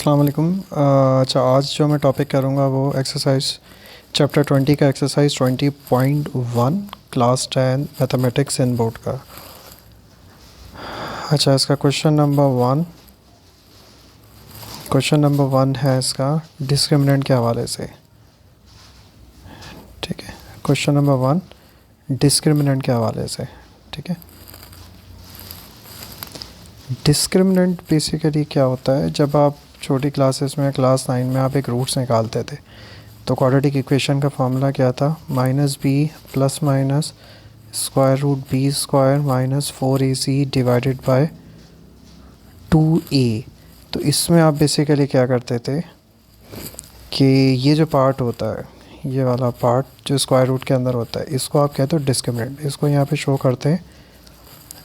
अस्सलाम वालेकुम। अच्छा, आज जो मैं टॉपिक करूँगा वो एक्सरसाइज चैप्टर 20 का एक्सरसाइज 20.1 क्लास 10 मैथमेटिक्स इन बोर्ड का। अच्छा, इसका क्वेश्चन नंबर वन है इसका डिस्क्रिमिनेंट के हवाले से। ठीक है, क्वेश्चन नंबर वन डिस्क्रिमिनेंट के हवाले से। ठीक है, डिस्क्रिमिनेंट बेसिकली क्या होता है, जब आप छोटी क्लासेस में क्लास 9 में आप एक रूट्स निकालते थे तो क्वाड्रेटिक इक्वेशन का फार्मूला क्या था, minus b plus minus square root b square minus 4ac divided by 2a। तो इसमें आप बेसिकली क्या करते थे कि ये जो पार्ट होता है, ये वाला पार्ट जो स्क्वायर रूट के अंदर होता है, इसको आप कहते हो डिस्क्रिमिनेंट। इसको यहाँ पे शो करते हैं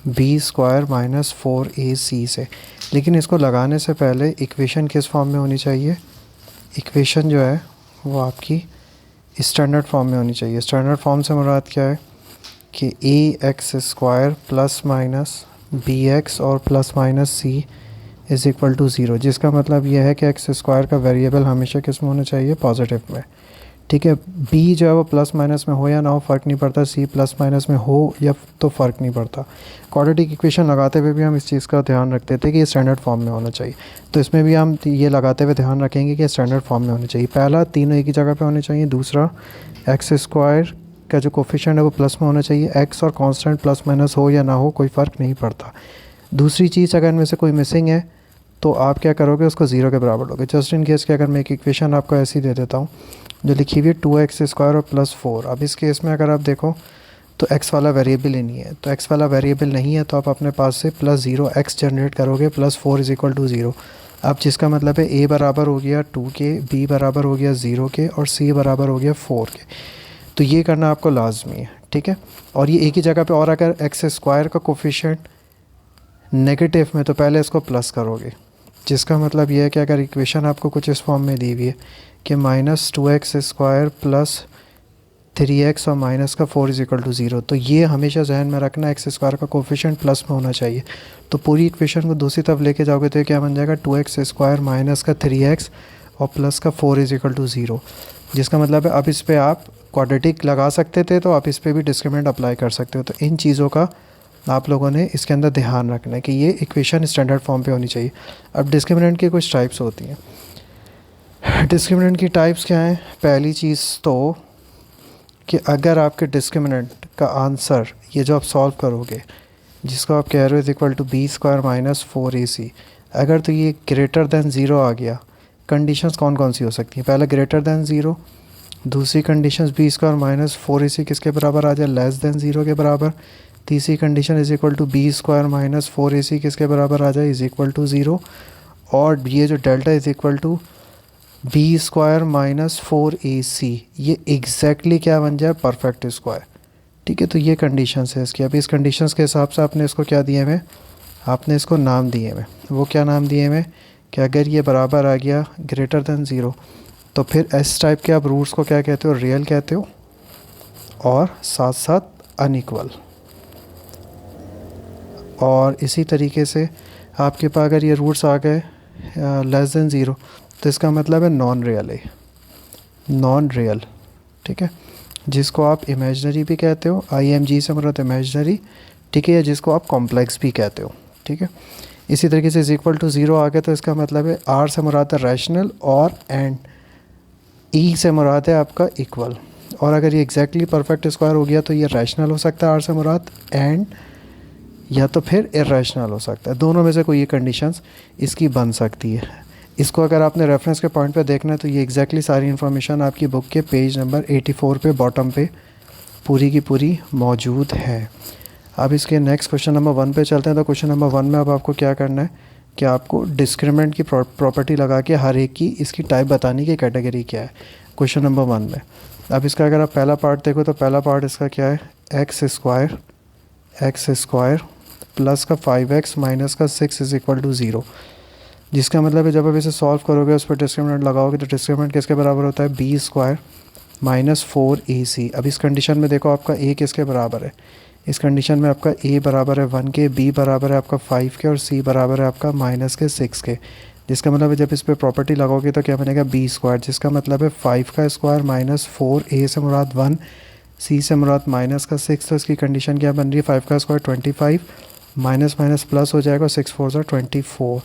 बी स्क्वायर माइनस 4ac से। लेकिन इसको लगाने से पहले इक्वेशन किस फॉर्म में होनी चाहिए, इक्वेशन जो है वो आपकी स्टैंडर्ड फॉर्म में होनी चाहिए। स्टैंडर्ड फॉर्म से मुराद क्या है कि a x square plus minus b x और plus minus c is equal to zero, जिसका मतलब यह है कि एक्स स्क्वायर का वेरिएबल हमेशा किस में होना चाहिए, पॉजिटिव में। ठीक है, बी जो है वो प्लस माइनस में हो या ना हो फ़र्क नहीं पड़ता, सी प्लस माइनस में हो या तो फ़र्क नहीं पड़ता। क्वाड्रेटिक इक्वेशन लगाते हुए भी हम इस चीज़ का ध्यान रखते थे कि ये स्टैंडर्ड फॉर्म में होना चाहिए, तो इसमें भी हम ये लगाते हुए ध्यान रखेंगे कि स्टैंडर्ड फॉर्म में होना चाहिए। पहला, तीनों एक ही जगह पे होने चाहिए। दूसरा, एक्स स्क्वायर का जो कोफिशिएंट है वो प्लस में होना चाहिए। एक्स और कांस्टेंट प्लस माइनस हो या ना हो कोई फ़र्क नहीं पड़ता। दूसरी चीज़, अगर इनमें से कोई मिसिंग है तो आप क्या करोगे, उसको ज़ीरो के बराबर लोगे। जस्ट इन केस कि अगर मैं एक इक्वेशन आपको ऐसी दे देता हूँ जो लिखी हुई है 2x स्क्वायर और प्लस 4। अब इस केस में अगर आप देखो तो x वाला वेरिएबल ही नहीं है, तो x वाला वेरिएबल नहीं है तो आप अपने पास से प्लस 0x जनरेट करोगे, प्लस 4 इज़ इक्वल टू 0। अब जिसका मतलब है a बराबर हो गया 2 के, b बराबर हो गया 0 के और c बराबर हो गया 4 के। तो ये करना आपको लाजमी है। ठीक है, और ये एक ही जगह पे। और अगर एक्स स्क्वायर का कोफिशिएंट नेगेटिव में तो पहले इसको प्लस करोगे, जिसका मतलब ये है कि अगर इक्वेशन आपको कुछ इस फॉर्म में दी हुई है कि minus 2x square plus 3x और माइनस का 4 इज़ इक्वल टू 0, तो ये हमेशा जहन में रखना, एक्स स्क्वायर का कोफिशिएंट प्लस में होना चाहिए। तो पूरी इक्वेशन को दूसरी तरफ लेके जाओगे तो क्या बन जाएगा, 2x स्क्वायर माइनस का 3x और प्लस का 4 इज़ इक्वल टू 0, जिसका मतलब है अब इस पर आप क्वाड्रेटिक लगा सकते थे तो आप इस पर भी डिस्क्रिमिनेंट अप्लाई कर सकते हो। तो इन चीज़ों का आप लोगों ने इसके अंदर ध्यान रखना है कि ये इक्वेशन स्टैंडर्ड फॉर्म पे होनी चाहिए। अब डिस्क्रिमिनेंट की कुछ टाइप्स होती हैं। डिस्क्रिमिनेंट की टाइप्स क्या हैं, पहली चीज़ तो कि अगर आपके डिस्क्रिमिनेंट का आंसर ये जो आप सॉल्व करोगे, जिसको आप कह रहे हो is equal to b square minus 4ac, अगर तो ये ग्रेटर दैन ज़ीरो आ गया, कंडीशंस कौन कौन सी हो सकती हैं, पहला ग्रेटर दैन ज़ीरो, दूसरी condition b square minus 4ac किसके बराबर आ जाए, लेस दैन ज़ीरो के बराबर, तीसरी condition is equal to b square minus 4ac किसके बराबर आ जाए, इज़ इक्वल टू 0, और ये जो delta is equal to b square minus 4ac, ये एग्जैक्टली क्या बन जाए, परफेक्ट स्क्वायर। ठीक है, तो ये कंडीशंस है इसकी। अब इस कंडीशंस के हिसाब से आपने इसको क्या दिए हुए, आपने इसको नाम दिए हुए। वो क्या नाम दिए हुए कि अगर ये बराबर आ गया ग्रेटर दैन ज़ीरो तो फिर एस टाइप के आप रूट्स को क्या कहते हो, रियल कहते हो, और साथ साथ अनइक्वल। और इसी तरीके से आपके पास अगर ये रूट्स आ गए लेस दैन ज़ीरो तो इसका मतलब है नॉन रियल है, नॉन रियल। ठीक है, जिसको आप इमेजनरी भी कहते हो, IMG से मतलब इमेजनरी। ठीक है, या जिसको आप कॉम्प्लेक्स भी कहते हो। ठीक है, इसी तरीके से इज इक्वल टू 0 आ गया तो इसका मतलब है R से मुराद है रैशनल और एंड E से मुराद है आपका इक्वल। और अगर ये एग्जैक्टली परफेक्ट स्क्वायर हो गया तो ये रैशनल हो सकता है R से मुराद, एंड या तो फिर इर्रेशनल हो सकता है। दोनों में से कोई ये कंडीशंस इसकी बन सकती है। इसको अगर आपने रेफरेंस के पॉइंट पे देखना है तो ये एग्जैक्टली सारी इन्फॉर्मेशन आपकी बुक के पेज नंबर 84 पे बॉटम पे पूरी की पूरी मौजूद है। अब इसके नेक्स्ट क्वेश्चन नंबर 1 पे चलते हैं। तो क्वेश्चन नंबर 1 में अब आपको क्या करना है कि आपको डिस्क्रिमिनेंट की प्रॉपर्टी लगा के हर एक की इसकी टाइप बताने की कैटेगरी क्या है क्वेश्चन नंबर 1 में। अब इसका अगर आप पहला पार्ट देखो तो पहला पार्ट इसका क्या है, एक्स स्क्वायर प्लस का 5x माइनस का 6 इज़ इक्वल टू 0, जिसका मतलब है जब आप इसे सॉल्व करोगे उस पर डिस्क्रिमिनेंट लगाओगे तो डिस्क्रिमिनेंट किसके बराबर होता है, बी स्क्वायर माइनस 4ac। अब इस कंडीशन में देखो आपका a किसके बराबर है, इस कंडीशन में आपका a बराबर है 1 के, b बराबर है आपका 5 के और c बराबर है आपका माइनस के 6 के। जिसका मतलब है जब इस पर प्रॉपर्टी लगाओगे तो क्या बनेगा बी स्क्वायर, जिसका मतलब है 5 का स्क्वायर माइनस 4, ए से मुराद 1, सी से मुराद माइनस का 6। तो इसकी कंडीशन क्या बन रही है, 5 का स्क्वायर 25, माइनस माइनस प्लस हो जाएगा, 6 4 से 24,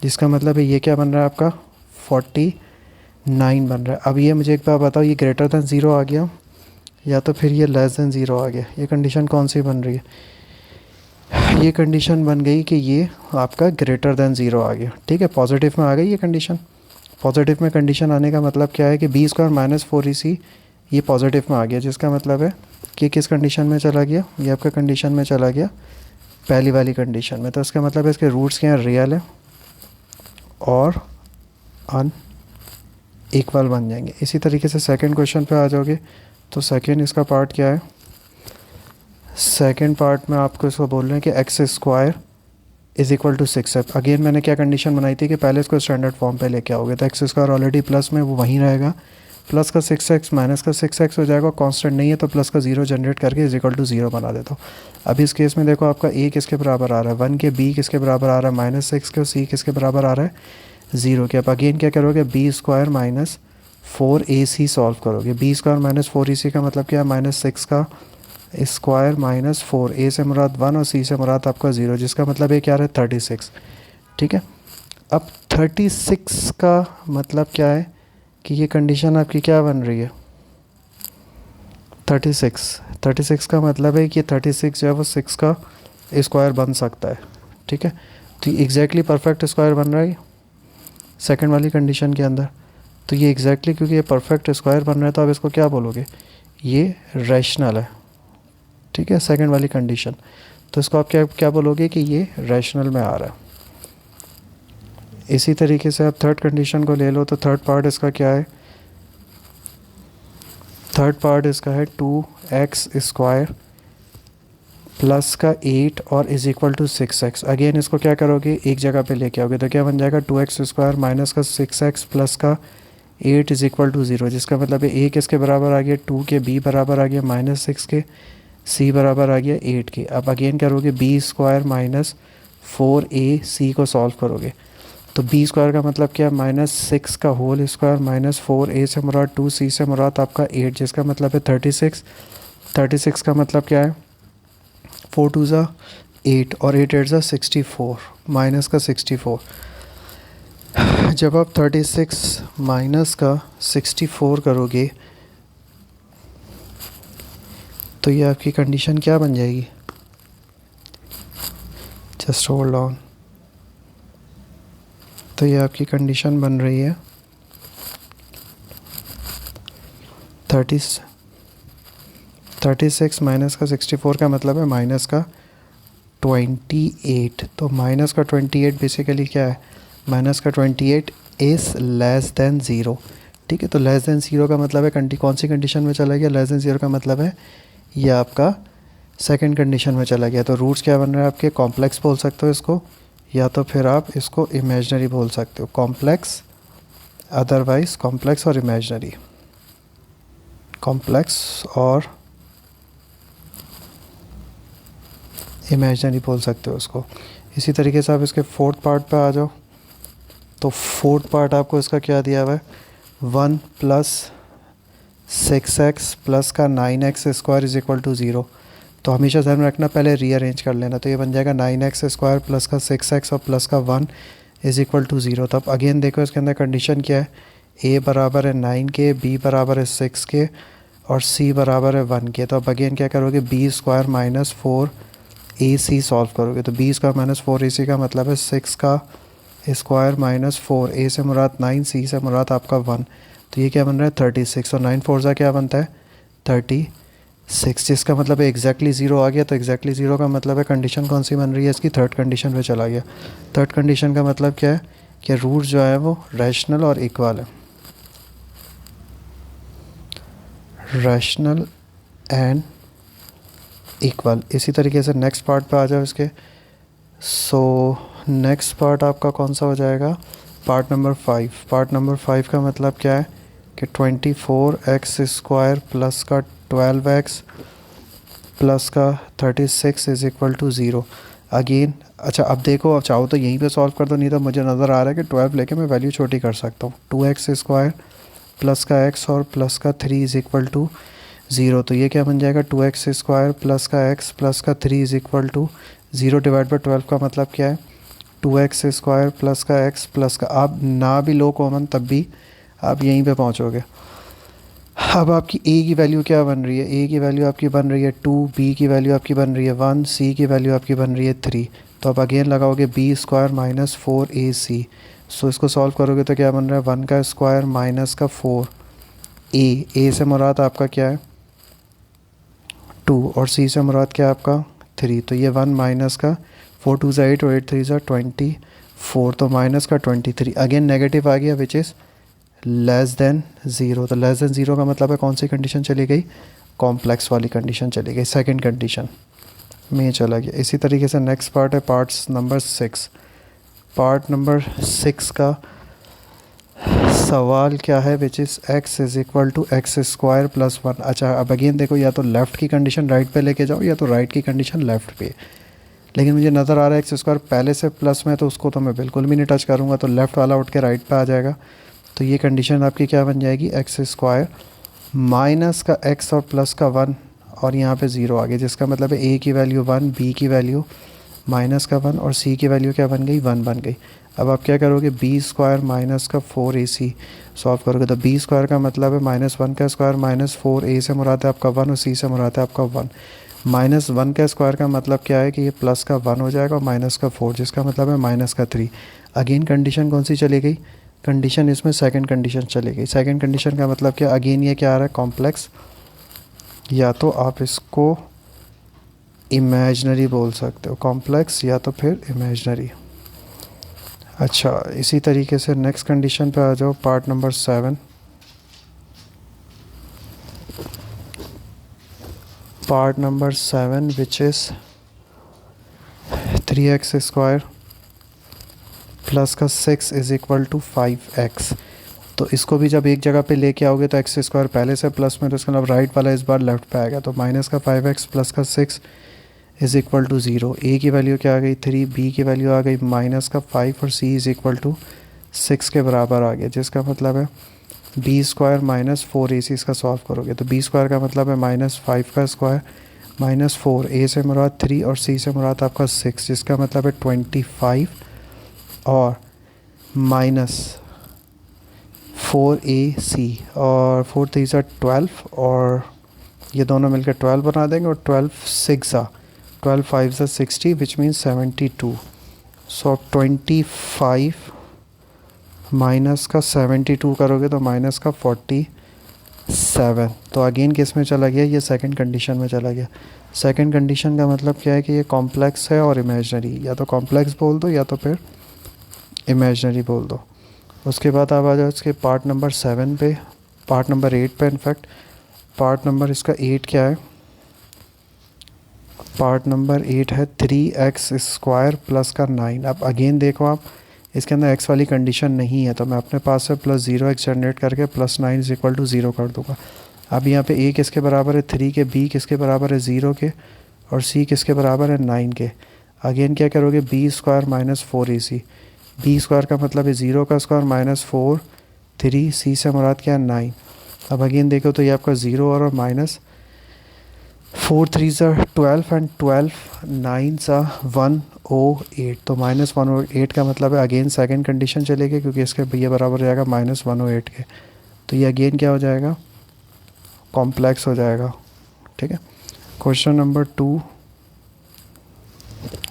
जिसका मतलब है ये क्या बन रहा है आपका 49 बन रहा है। अब ये मुझे एक बार बताओ, ये ग्रेटर दैन ज़ीरो आ गया या तो फिर ये लेस दैन ज़ीरो आ गया, ये कंडीशन कौन सी बन रही है, ये कंडीशन बन गई कि ये आपका ग्रेटर दैन ज़ीरो आ गया। ठीक है, पॉजिटिव में आ गई ये कंडीशन। पॉजिटिव में कंडीशन आने का मतलब क्या है कि बी स्क्वायर माइनस 4ac ये पॉजिटिव में आ गया, जिसका मतलब है कि किस कंडीशन में चला गया, ये आपका कंडीशन में चला गया पहली वाली कंडीशन में। तो इसका मतलब है इसके रूट्स क्या हैं, रियल है और अन इक्वल बन जाएंगे। इसी तरीके से सेकंड क्वेश्चन पे आ जाओगे तो सेकंड इसका पार्ट क्या है, सेकंड पार्ट में आपको इसको बोल रहे हैं कि x square is equal to 6 है। अगेन मैंने क्या कंडीशन बनाई थी कि पहले इसको स्टैंडर्ड फॉर्म पे लेके आओगे तो एक्स स्क्वायर ऑलरेडी प्लस में वो वहीं रहेगा, प्लस का 6x माइनस का 6x हो जाएगा, कांस्टेंट नहीं है तो प्लस का 0 जनरेट करके इज इक्वल टू 0 बना देता हूँ। अब इस केस में देखो आपका a किसके बराबर आ रहा है 1 के, b किसके बराबर आ रहा है -6 के, और c किसके बराबर आ रहा है 0 के। अब अगेन क्या करोगे, b square minus 4ac solve करोगे। बी स्क्वायर माइनस 4ac का मतलब क्या है, -6 का स्क्वायर माइनस 4, a से मुराद 1 और c से मुराद आपका 0, जिसका मतलब ये क्या है 36। ठीक है, अब 36 का मतलब क्या है कि ये कंडीशन आपकी क्या बन रही है 36 का मतलब है कि 36 जो है वो 6 का स्क्वायर बन सकता है। ठीक है, तो ये एग्जैक्टली परफेक्ट स्क्वायर बन रहा है सेकंड वाली कंडीशन के अंदर। तो ये एग्जैक्टली क्योंकि ये परफेक्ट स्क्वायर बन रहा है तो आप इसको क्या बोलोगे, ये रैशनल है। ठीक है, सेकंड वाली कंडीशन, तो इसको आप क्या क्या बोलोगे कि ये रैशनल में आ रहा है। इसी तरीके से आप थर्ड कंडीशन को ले लो तो थर्ड पार्ट इसका क्या है, थर्ड पार्ट इसका है 2x स्क्वायर प्लस का 8 और is equal to 6x। Again इसको क्या करोगे, एक जगह पे लेके आओगे तो क्या बन जाएगा 2x स्क्वायर माइनस का 6x प्लस का 8 इज इक्वल टू 0, जिसका मतलब है a किसके बराबर आ गया 2 के, b बराबर आ गया -6 के, c बराबर आ गया 8 के। अब अगेन करोगे b स्क्वायर माइनस 4ac को सॉल्व करोगे तो b स्क्वायर का मतलब क्या है -6 का होल स्क्वायर माइनस 4a से मुराद 2, c से मुराद आपका 8, जिसका मतलब है 36। 36 का मतलब क्या है 4 2 ज़ा 8 और 8 8 ज़ा 64, माइनस का 64। जब आप 36 माइनस का 64 करोगे तो ये आपकी कंडीशन क्या बन जाएगी, जस्ट होल्ड ऑन। तो ये आपकी कंडीशन बन रही है 36 माइनस का 64 का मतलब है माइनस का 28। तो माइनस का 28 बेसिकली क्या है, माइनस का 28 इज़ लेस दैन 0। ठीक है, तो लेस दैन 0 का मतलब है कौन सी कंडीशन में चला गया, लेस दैन 0 का मतलब है ये आपका सेकंड कंडीशन में चला गया। तो रूट्स क्या बन रहे हैं आपके, कॉम्प्लेक्स बोल सकते हो इसको या तो फिर आप इसको इमेजनरी बोल सकते हो, कॉम्प्लेक्स, अदरवाइज कॉम्प्लेक्स और इमेजनरी, कॉम्प्लेक्स और इमेजनरी बोल सकते हो उसको। इसी तरीके से आप इसके फोर्थ पार्ट पे आ जाओ तो फोर्थ पार्ट आपको इसका क्या दिया हुआ है 1 प्लस 6x प्लस का 9x square is equal to 0। तो हमेशा ध्यान में रखना पहले रीअरेंज कर लेना, तो ये बन जाएगा 9x स्क्वायर प्लस का 6x और प्लस का 1 इज इक्वल टू 0। तो अब अगेन देखो इसके अंदर कंडीशन क्या है, a बराबर है 9 के, b बराबर है 6 के और c बराबर है 1 के। तो अब अगेन क्या करोगे, b square minus 4ac solve करोगे। तो b स्क्वायर माइनस 4ac का मतलब है 6 का स्क्वायर माइनस 4, a से मुराद 9, c से मुराद आपका 1। तो ये क्या बन रहा है 36 और 9 4 ज़ा क्या बनता है 36, जिसका मतलब है एग्जैक्टली 0 आ गया। तो एग्जैक्टली 0 का मतलब है कंडीशन कौन सी बन रही है इसकी, थर्ड कंडीशन पे चला गया। थर्ड कंडीशन का मतलब क्या है कि रूट जो है वो रैशनल और इक्वल है, रैशनल एंड इक्वल। इसी तरीके से नेक्स्ट पार्ट पे आ जाओ इसके। सो नेक्स्ट पार्ट आपका कौन सा हो जाएगा, पार्ट नंबर 5। पार्ट नंबर 5 का मतलब क्या है कि 24x स्क्वायर प्लस का 12x प्लस का 36 इज इक्वल टू 0। अगेन अच्छा अब देखो, अब चाहो तो यहीं पे सॉल्व कर दो, नहीं तो मुझे नज़र आ रहा है कि 12 लेके मैं वैल्यू छोटी कर सकता हूँ। 2x² प्लस का x और प्लस का 3 इज़ इक्वल टू 0। तो ये क्या बन जाएगा, 2x² प्लस का x प्लस का 3 is equal to 0 divide by 12 का मतलब क्या है, 2x² प्लस का x प्लस का, आप ना भी लो कॉमन तब भी आप यहीं पे पहुंचोगे। अब आपकी a की वैल्यू क्या बन रही है, a की वैल्यू आपकी बन रही है 2, b की वैल्यू आपकी बन रही है 1, c की वैल्यू आपकी बन रही है 3। तो आप अगेन लगाओगे b² माइनस 4ac। सो इसको सॉल्व करोगे तो क्या बन रहा है, 1 का स्क्वायर माइनस का 4, a से मुराद आपका क्या है 2 और c से मुराद क्या है आपका 3। तो ये 1 माइनस का 4 2 ज़ा 8 और 8 3 ज़ा 24, तो माइनस का 23। अगेन नेगेटिव आ गया विच इज़ लेस देन 0। तो लेस देन 0 का मतलब है कौन सी कंडीशन चली गई, कॉम्प्लेक्स वाली कंडीशन चली गई, सेकंड कंडीशन में चला गया। इसी तरीके से नेक्स्ट पार्ट है पार्ट्स नंबर 6। पार्ट नंबर 6 का सवाल क्या है, which is x is equal to x² plus 1। अच्छा अब अगेन देखो, या तो लेफ़्ट की कंडीशन राइट पे लेके जाओ या तो राइट की कंडीशन लेफ़्ट पे, लेकिन मुझे नज़र आ रहा है x² पहले से प्लस में, तो उसको तो मैं बिल्कुल भी नहीं टच करूँगा, तो लेफ़्ट वाला उठ के राइट पे आ जाएगा। तो ये कंडीशन आपकी क्या बन जाएगी, x² माइनस का x और प्लस का 1 और यहाँ पे 0 आ गया, जिसका मतलब है a की वैल्यू 1, b की वैल्यू माइनस का 1 और c की वैल्यू क्या बन गई 1 बन गई। अब आप क्या करोगे, b² माइनस का 4ac सॉल्व करोगे, तो b² का मतलब है -1 का स्क्वायर माइनस 4a से मुराद है आपका 1 और c से मुराद है आपका 1। -1 का स्क्वायर का मतलब क्या है कि ये प्लस का 1 हो जाएगा और माइनस का 4, जिसका मतलब है माइनस का 3। अगेन कंडीशन कौन सी चली गई, कंडीशन इसमें सेकंड कंडीशन चली गई। सेकंड कंडीशन का मतलब क्या, अगेन ये क्या आ रहा है कॉम्प्लेक्स, या तो आप इसको इमेजनरी बोल सकते हो, कॉम्प्लेक्स या तो फिर इमेजनरी। अच्छा इसी तरीके से नेक्स्ट कंडीशन पे आ जाओ, part number 7। Part number 7 which is 3x² plus का 6 इज़ इक्वल टू 5x। तो इसको भी जब एक जगह पे लेके आओगे तो x² पहले से प्लस में, तो इसका मतलब राइट वाला इस बार लेफ्ट पे आएगा। तो माइनस का 5x प्लस का 6 इज़ इक्वल टू 0। a की वैल्यू क्या आ गई 3, b की वैल्यू आ गई माइनस का 5 और c इज़ इक्वल टू 6 के बराबर आ गया, जिसका मतलब है b² माइनस 4ac। इसका सॉल्व करोगे तो b² का मतलब है -5 का स्क्वायर माइनस 4, a से मुराद 3 और c से मुराद आपका 6, जिसका मतलब है 25 और माइनस 4ac और 4 3 ज़ा 12 और ये दोनों मिलकर 12 बना देंगे और 12 6 12 5 ज़ा 60 विच मीन्स 72। सो 25 माइनस का 72 करोगे तो माइनस का 47। तो अगेन किस में चला गया, ये सेकंड कंडीशन में चला गया। सेकंड कंडीशन का मतलब क्या है कि ये कॉम्प्लेक्स है और इमेजनरी, या तो कॉम्प्लेक्स बोल दो या तो फिर इमेजनरी बोल दो। उसके बाद आप आ जाओ इसके पार्ट नंबर 7 पे, पार्ट नंबर 8 पे। इनफैक्ट पार्ट नंबर इसका 8 क्या है, पार्ट नंबर 8 है 3x² प्लस का 9। अब अगेन देखो आप, इसके अंदर x वाली कंडीशन नहीं है, तो मैं अपने पास से प्लस 0x जनरेट करके प्लस 9 इज़ इक्वल टू 0 कर दूँगा। अब यहाँ पे a किसके बराबर है 3 के, b किसके बराबर है 0 के और c किसके बराबर है 9 के। अगेन क्या करोगे, b² माइनस 4ac। b² का मतलब है 0 का स्क्वायर माइनस 4 3, c से मुराद क्या है 9। अब अगेन देखो तो ये आपका 0 और माइनस 4 3 ज़ा 12 एंड 12 9 ज़ा 108। तो -108 का मतलब है अगेन सेकंड कंडीशन चलेगी, क्योंकि इसके ये बराबर हो जाएगा -108 के। तो ये अगेन क्या हो जाएगा, कॉम्प्लेक्स हो जाएगा। ठीक है, क्वेश्चन नंबर 2।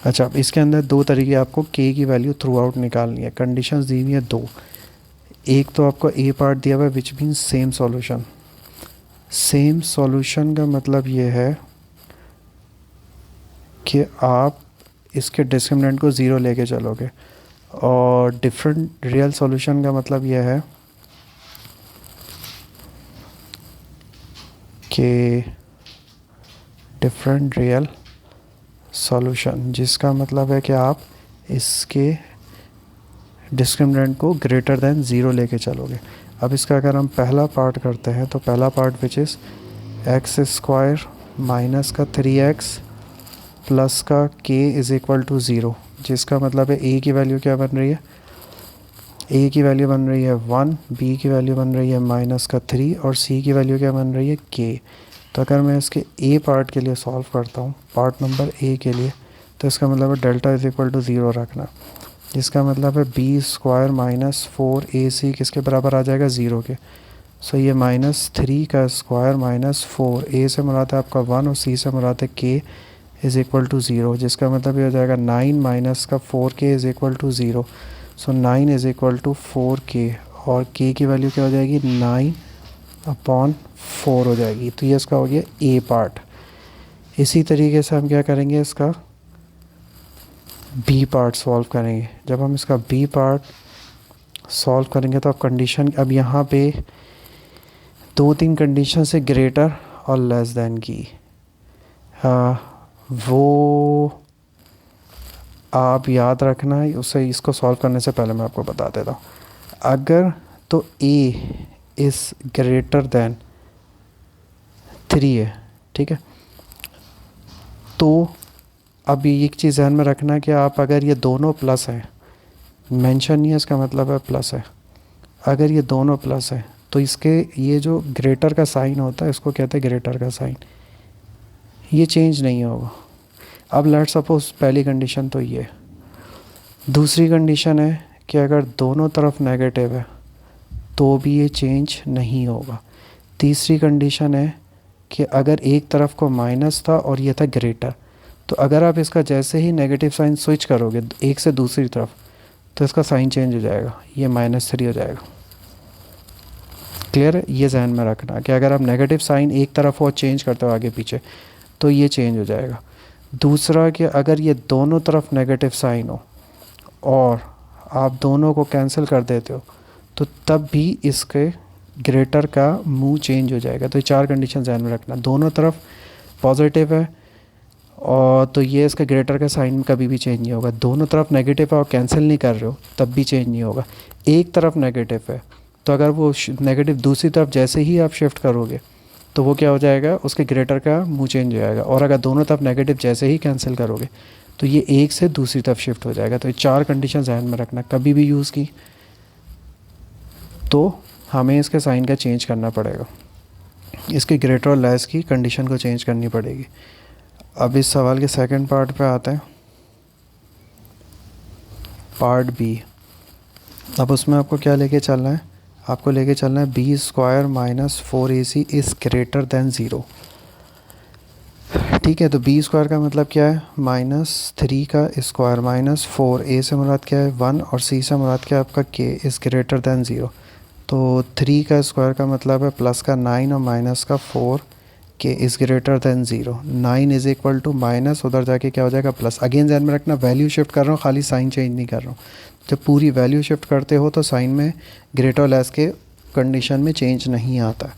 अच्छा अब इसके अंदर दो तरीके आपको k की वैल्यू थ्रू आउट निकालनी है। कंडीशंस दी हुई है दो, एक तो आपको a पार्ट दिया हुआ है which means same solution. Same solution का मतलब ये है कि आप इसके डिस्क्रिमिनेंट को 0 लेके चलोगे, और डिफरेंट रियल सॉल्यूशन का मतलब ये है कि डिफरेंट रियल सॉल्यूशन, जिसका मतलब है कि आप इसके डिस्क्रिमिनेंट को ग्रेटर देन 0 लेके चलोगे। अब इसका अगर हम पहला पार्ट करते हैं तो पहला part which is x² minus का 3x प्लस का k is equal to zero, जिसका मतलब है a की वैल्यू क्या बन रही है, a की वैल्यू बन रही है 1, b की वैल्यू बन रही है माइनस का 3 और c की वैल्यू क्या बन रही है k। तो अगर मैं इसके a पार्ट के लिए सॉल्व करता हूँ, पार्ट नंबर a के लिए, तो इसका मतलब है delta is equal to zero रखना, जिसका मतलब है बी स्क्वायर माइनस 4ac किसके बराबर आ जाएगा, ज़ीरो के। सो ये -3 का स्क्वायर माइनस 4, a से मुराद है आपका 1 और c से मुराद है k is equal to zero, जिसका मतलब ये हो जाएगा 9 माइनस का 4k is equal to zero. So 9 is equal to 4k और k की वैल्यू क्या हो जाएगी, 9/4 हो जाएगी। तो ये इसका हो गया a पार्ट। इसी तरीके से हम क्या करेंगे, इसका b पार्ट सॉल्व करेंगे। जब हम इसका b पार्ट सॉल्व करेंगे तो अब कंडीशन, अब यहाँ पे 2-3 कंडीशन से ग्रेटर और लेस देन की, वो आप याद रखना है, उससे इसको सॉल्व करने से पहले मैं आपको बता देता हूँ। अगर तो a इज़ ग्रेटर देन 3 है, ठीक है, तो अब एक चीज़ ध्यान में रखना कि आप अगर ये दोनों प्लस हैं, मेंशन नहीं है इसका मतलब है प्लस है, अगर ये दोनों प्लस है तो इसके ये जो ग्रेटर का साइन होता है इसको कहते हैं ग्रेटर का साइन, ये चेंज नहीं होगा। अब लेट सपोज पहली कंडीशन तो ये, दूसरी कंडीशन है कि अगर दोनों तरफ नेगेटिव है तो भी ये चेंज नहीं होगा। तीसरी कंडीशन है कि अगर एक तरफ को माइनस था और ये था ग्रेटर, तो अगर आप इसका जैसे ही नेगेटिव साइन स्विच करोगे एक से दूसरी तरफ तो इसका साइन चेंज हो जाएगा, ये -3 हो जाएगा। क्लियर है, ये जहन में रखना कि अगर आप नेगेटिव साइन एक तरफ हो चेंज करते हो आगे पीछे तो ये चेंज हो जाएगा। दूसरा कि अगर ये दोनों तरफ नेगेटिव साइन हो और आप दोनों को कैंसिल कर देते हो तो तब भी इसके ग्रेटर का मुंह चेंज हो जाएगा। तो ये 4 कंडीशन ध्यान में रखना, दोनों तरफ पॉजिटिव है और तो ये इसका ग्रेटर का साइन कभी भी चेंज नहीं होगा। दोनों तरफ नेगेटिव है और कैंसिल नहीं कर रहे हो तब भी चेंज नहीं होगा। एक तरफ नेगेटिव है तो अगर वो नेगेटिव दूसरी तरफ जैसे ही आप शिफ्ट करोगे तो वो क्या हो जाएगा, उसके ग्रेटर का मुंह चेंज हो जाएगा। और अगर दोनों तरफ नेगेटिव जैसे ही कैंसिल करोगे तो ये एक से दूसरी तरफ शिफ्ट हो जाएगा। तो ये 4 कंडीशन ध्यान में रखना, कभी भी यूज़ की तो हमें इसके साइन का चेंज करना पड़ेगा, इसके ग्रेटर और लेस की कंडीशन को चेंज करनी पड़ेगी। अब इस सवाल के सेकंड पार्ट पे आते हैं, पार्ट बी। अब उसमें आपको क्या लेके चलना है, आपको लेके चलना है b square minus 4ac is greater than zero. ठीक है, तो बी स्क्वायर का मतलब क्या है, -3 का स्क्वायर माइनस 4, ए से मुराद क्या है 1 और सी से मुराद क्या है आपका k is greater than zero. तो 3 का स्क्वायर का मतलब है प्लस का 9 और माइनस का 4, k is greater than zero. 9 is equal to minus, उधर जाके क्या हो जाएगा प्लस। अगेन ध्यान में रखना वैल्यू शिफ्ट कर रहा हूँ, खाली साइन चेंज नहीं कर रहा हूँ। जब पूरी वैल्यू शिफ्ट करते हो तो साइन में ग्रेटर और लेस के कंडीशन में चेंज नहीं आता।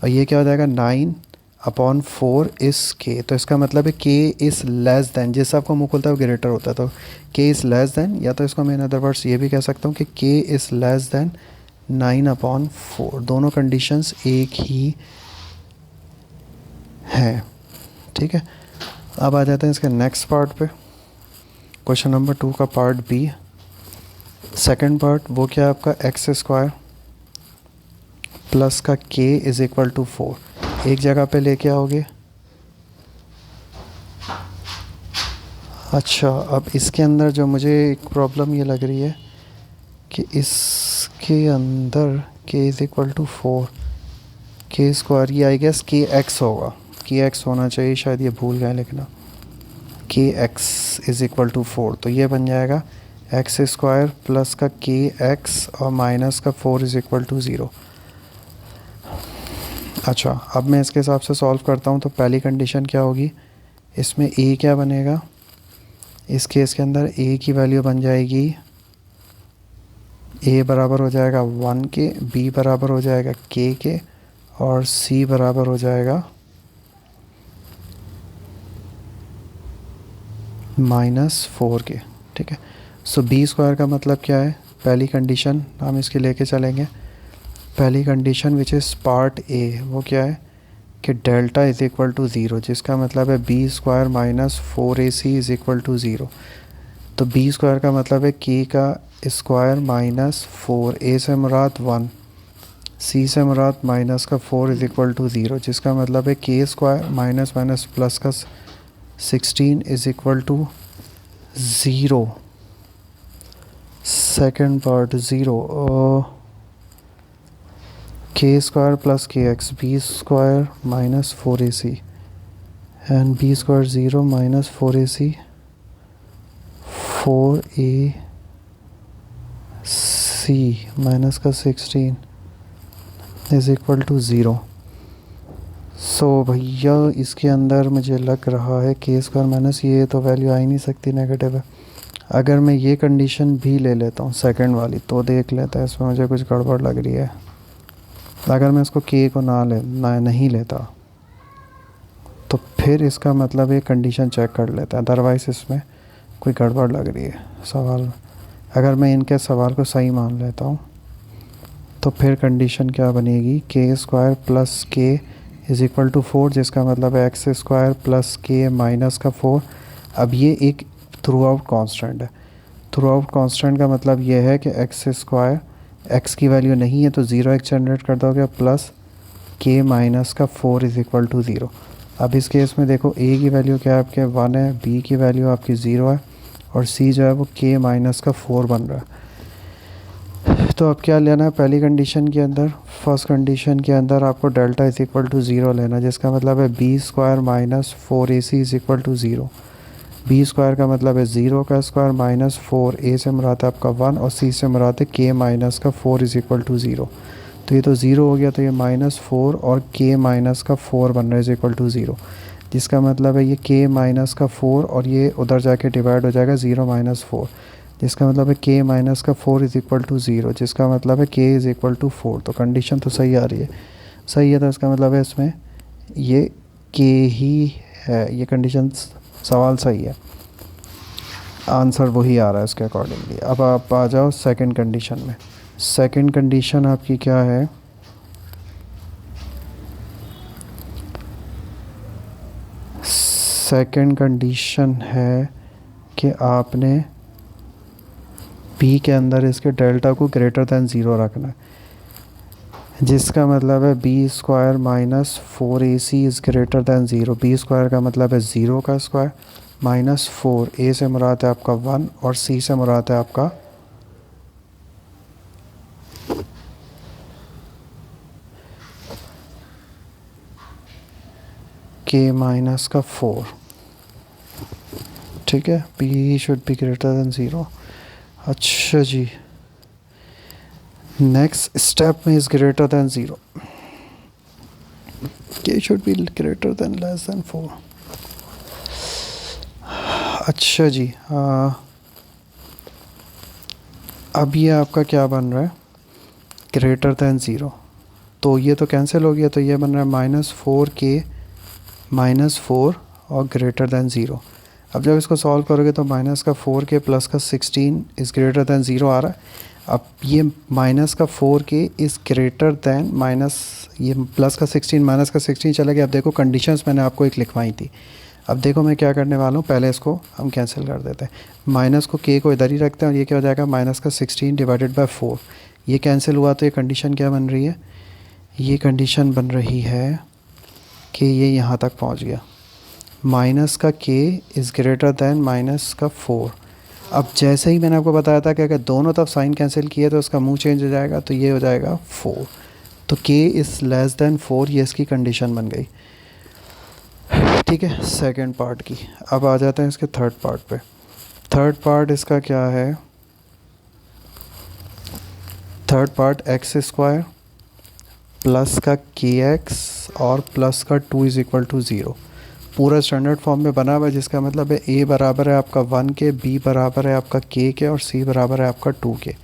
और ये क्या हो जाएगा 9/4 इस k, तो इसका मतलब है k इज़ लेस दैन, जिस आपको मुँह खुलता है वो ग्रेटर होता है, तो k इज़ लेस दैन, या तो इसको मैं इन अदर वर्ड्स ये भी कह सकता हूँ कि k इज़ लेस दैन 9/4। दोनों कंडीशंस एक ही हैं। ठीक है, अब आ जाते हैं इसके नेक्स्ट पार्ट पे, क्वेश्चन नंबर 2 का पार्ट बी। सेकंड पार्ट वो क्या है आपका एक्स स्क्वायर प्लस का k इज़ इक्वल टू 4 एक जगह पे लेके आओगे। अच्छा, अब इसके अंदर जो मुझे एक प्रॉब्लम ये लग रही है कि इसके अंदर k is equal to 4, k square, ये आई गेस k x होगा, k x होना चाहिए, शायद ये भूल गए लिखना, k x is equal to 4। तो ये बन जाएगा एक्स स्क्वायर प्लस का k x और माइनस का 4 इज़ इक्वल टू 0। अच्छा, अब मैं इसके हिसाब से सॉल्व करता हूँ। तो पहली कंडीशन क्या होगी, इसमें a क्या बनेगा, इस केस के अंदर a की वैल्यू बन जाएगी, a बराबर हो जाएगा 1 के, b बराबर हो जाएगा k के और c बराबर हो जाएगा -4 के। ठीक है, सो बी स्क्वायर का मतलब क्या है, पहली कंडीशन हम इसके लेके चलेंगे। पहली condition which is part a, वो क्या है कि delta is equal to zero, जिसका मतलब है b square minus 4ac is equal to zero. तो बी स्क्वायर का मतलब है के का स्क्वायर माइनस 4, ए से मुराद 1, सी से मुराद माइनस का 4 इज़ इक्वल टू ज़ीरो, जिसका मतलब है k square minus minus plus का 16 is equal to zero. Second part zero, k square plus k x, b square minus 4ac and b square zero minus 4ac 4ac minus का 16 is equal to zero. So भैया इसके अंदर मुझे लग रहा है k square minus ये तो वैल्यू आ ही नहीं सकती, नेगेटिव है। अगर मैं ये कंडीशन भी ले लेता हूँ सेकंड वाली, तो देख लेता है इसमें मुझे कुछ गड़बड़ लग रही है। अगर मैं इसको के को नहीं लेता तो फिर इसका मतलब ये कंडीशन चेक कर लेता है, अदरवाइज़ इसमें कोई गड़बड़ लग रही है सवाल में। अगर मैं इनके सवाल को सही मान लेता हूँ तो फिर कंडीशन क्या बनेगी, के स्क्वायर प्लस के इज़ इक्वल टू 4, जिसका मतलब है एक्स स्क्वायर प्लस के माइनस का 4। अब ये एक थ्रू आउट कॉन्स्टेंट है। थ्रू आउट कॉन्स्टेंट का मतलब ये है कि एक्स स्क्वायर, एक्स की वैल्यू नहीं है तो ज़ीरो एक्स जनरेट कर दोगे, प्लस के माइनस का 4 इज़ इक्वल टू ज़ीरो। अब इस केस में देखो ए की वैल्यू क्या है आपके 1 है, बी की वैल्यू आपकी 0 है और सी जो है वो के माइनस का 4 बन रहा है। तो अब क्या लेना है पहली कंडीशन के अंदर, फर्स्ट कंडीशन के अंदर आपको delta is equal to zero लेना, जिसका मतलब है b square minus 4ac is equal to zero. B square का मतलब है ज़ीरो का स्क्वायर माइनस 4, ए से मुराद है आपका 1 और सी से मुराद है के माइनस का 4 इज़ इक्वल टू ज़ीरो। तो ये तो ज़ीरो हो गया, तो ये माइनस 4 और के माइनस का 4 बन रहा है इज़ इक्वल टू ज़ीरो, जिसका मतलब है ये के माइनस का 4 और ये उधर जाके डिवाइड हो जाएगा 0 माइनस 4, जिसका मतलब है के माइनस का 4 इज़ इक्वल टू ज़ीरो, जिसका मतलब है के इज़ इक्वल टू 4। तो कंडीशन तो सही आ रही है, सही है, तो इसका मतलब है इसमें ये के ही है, ये कंडीशन सवाल सही है, आंसर वही आ रहा है इसके अकॉर्डिंगली। अब आप आ जाओ सेकंड कंडीशन में। सेकंड कंडीशन आपकी क्या है, सेकंड कंडीशन है कि आपने पी के अंदर इसके डेल्टा को ग्रेटर दैन ज़ीरो रखना है, जिसका मतलब है b square minus 4ac is greater than zero. B square का मतलब है ज़ीरो का स्क्वायर माइनस 4, ए से मुराद है आपका 1 और सी से मुराद है आपका के माइनस का 4। ठीक है, P should be greater than zero. अच्छा जी, नेक्स्ट स्टेप में इज़ ग्रेटर दैन ज़ीरो, के should be greater than less than 4। अच्छा जी, अब ये आपका क्या बन रहा है, ग्रेटर दैन ज़ीरो, तो ये तो कैंसिल हो गया, तो ये बन रहा है माइनस 4k माइनस 4 और ग्रेटर दैन ज़ीरो। अब जब इसको सॉल्व करोगे तो माइनस का 4k प्लस का 16 इज़ ग्रेटर दैन ज़ीरो आ रहा है। अब ये माइनस का 4k is greater then minus, ये प्लस का 16 माइनस का 16 चला गया। अब देखो कंडीशंस मैंने आपको एक लिखवाई थी। अब देखो मैं क्या करने वाला हूँ, पहले इसको हम कैंसिल कर देते हैं, माइनस को के को इधर ही रखते हैं और ये क्या हो जाएगा माइनस का 16 डिवाइडेड बाय 4, ये कैंसिल हुआ तो ये कंडीशन क्या बन रही है, ये कंडीशन बन रही है कि ये यहाँ तक पहुँच गया, माइनस का k is greater then minus का 4। अब जैसे ही मैंने आपको बताया था कि अगर दोनों तरफ साइन कैंसिल किए तो उसका मुंह चेंज हो जाएगा, तो ये हो जाएगा 4, तो k इज़ लेस दैन 4, ये इसकी कंडीशन बन गई। ठीक है, सेकंड पार्ट की। अब आ जाते हैं इसके थर्ड पार्ट पे। थर्ड पार्ट इसका क्या है, third part x square plus का के एक्स और प्लस का 2 इज़ इक्वल टू ज़ीरो, पूरा स्टैंडर्ड फॉर्म में बना हुआ है, जिसका मतलब है a बराबर है आपका 1 के, b बराबर है आपका k के और c बराबर है आपका 2 के,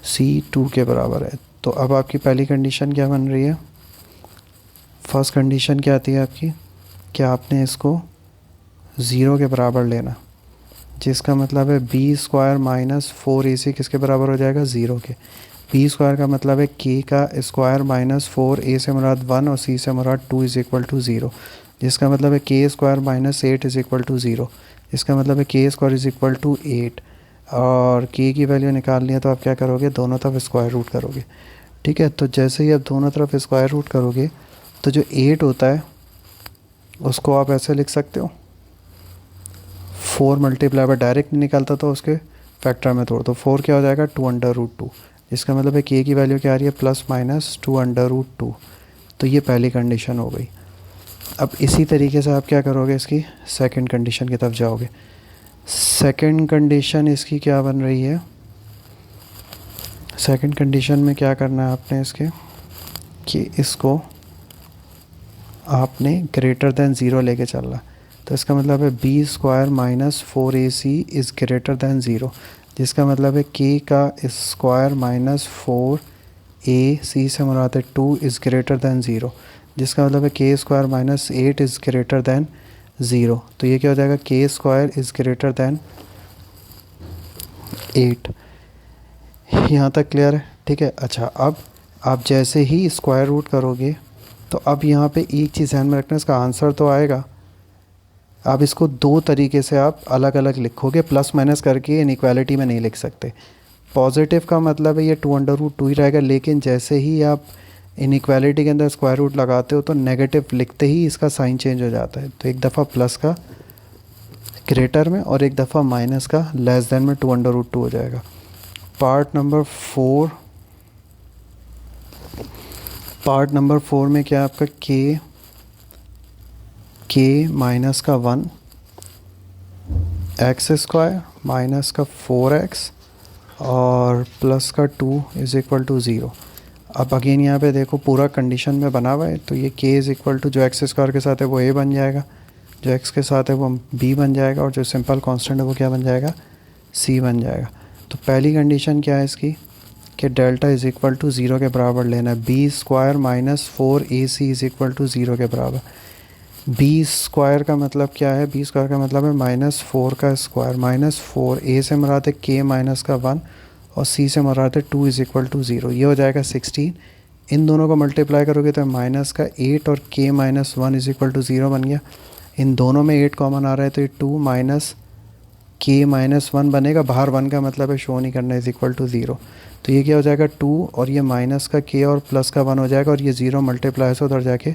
c 2 के बराबर है। तो अब आपकी पहली कंडीशन क्या बन रही है, फर्स्ट कंडीशन क्या आती है आपकी, कि आपने इसको ज़ीरो के बराबर लेना, जिसका मतलब है बी स्क्वायर माइनस 4ac किसके बराबर हो जाएगा, ज़ीरो के। बी स्क्वायर का मतलब है के का स्क्वायर माइनस 4, ए से मुराद 1 और सी से मुराद 2 इज़ इक्वल टू 0, जिसका मतलब है k square minus 8 is equal to 0, इसका मतलब है k square is equal to 8। और के की वैल्यू निकालनी है तो आप क्या करोगे, दोनों तरफ स्क्वायर रूट करोगे। ठीक है, तो जैसे ही आप दोनों तरफ स्क्वायर रूट करोगे तो जो 8 होता है उसको आप ऐसे लिख सकते हो, 4 मल्टीप्लाई बाय, डायरेक्ट नहीं निकलता तो उसके फैक्टर में तोड़ दो, 4 क्या हो जाएगा 2 अंडर रूट 2, जिसका मतलब है के की वैल्यू क्या आ रही है प्लस माइनस 2 अंडर रूट 2। तो ये पहली कंडीशन हो गई। अब इसी तरीके से आप क्या करोगे, इसकी सेकंड कंडीशन की तरफ जाओगे। सेकंड कंडीशन इसकी क्या बन रही है, सेकंड कंडीशन में क्या करना है आपने इसके, कि इसको आपने ग्रेटर देन ज़ीरो लेके चलना है। तो इसका मतलब है b square minus 4ac is greater than zero, जिसका मतलब है के का स्क्वायर माइनस 4ac से मुराद है 2 इज़ ग्रेटर देन ज़ीरो, जिसका मतलब है k square minus 8 is greater than zero. तो ये क्या हो जाएगा, के स्क्वायर इज़ ग्रेटर देन 8। यहाँ तक क्लियर है? ठीक है। अच्छा, अब आप जैसे ही स्क्वायर रूट करोगे तो अब यहाँ पे एक चीज़ ध्यान में रखना, इसका आंसर तो आएगा, आप इसको दो तरीके से आप अलग अलग लिखोगे, प्लस माइनस करके इनइक्वालिटी में नहीं लिख सकते। पॉजिटिव का मतलब है ये 2 अंडर रूट 2 ही रहेगा, लेकिन जैसे ही आप इनइक्वालिटी के अंदर स्क्वायर रूट लगाते हो तो नेगेटिव लिखते ही इसका साइन चेंज हो जाता है। तो एक दफ़ा प्लस का ग्रेटर में और एक दफ़ा माइनस का लेस देन में 2 अंडर रूट 2 हो जाएगा। पार्ट नंबर 4 में क्या आपका के माइनस का 1 एक्स स्क्वायर माइनस का 4x और प्लस का 2 इज़ इक्वल टू 0। अब अगेन यहाँ पे देखो पूरा कंडीशन में बना हुआ है, तो ये k इज़ इक्वल टू जो एक्स स्क्वायर के साथ है वो a बन जाएगा, जो x के साथ है वो b बन जाएगा, और जो सिंपल कांस्टेंट है वो क्या बन जाएगा, c बन जाएगा। तो पहली कंडीशन क्या है इसकी, कि डेल्टा इज़ इक्वल टू 0 के बराबर लेना है, b square minus 4ac is equal to 0 के बराबर। बी स्क्वायर का मतलब क्या है, बी स्क्वायर का मतलब है माइनस 4 का स्क्वायर, माइनस 4, ए से मुराद है के माइनस का 1 और सी से मुराद है 2 इज़ इक्वल टू 0, ये हो जाएगा 16। इन दोनों को मल्टीप्लाई करोगे तो माइनस का 8 और के माइनस 1 इज़ इक्वल टू 0 बन गया। इन दोनों में 8 कॉमन आ रहा है तो ये 2 माइनस के माइनस 1 बनेगा, बाहर 1 का मतलब है शो नहीं करना, इज़ इक्वल टू 0। तो ये क्या हो जाएगा 2 और ये माइनस का के और प्लस का 1 हो जाएगा, और ये 0 मल्टीप्लाई से उधर जाके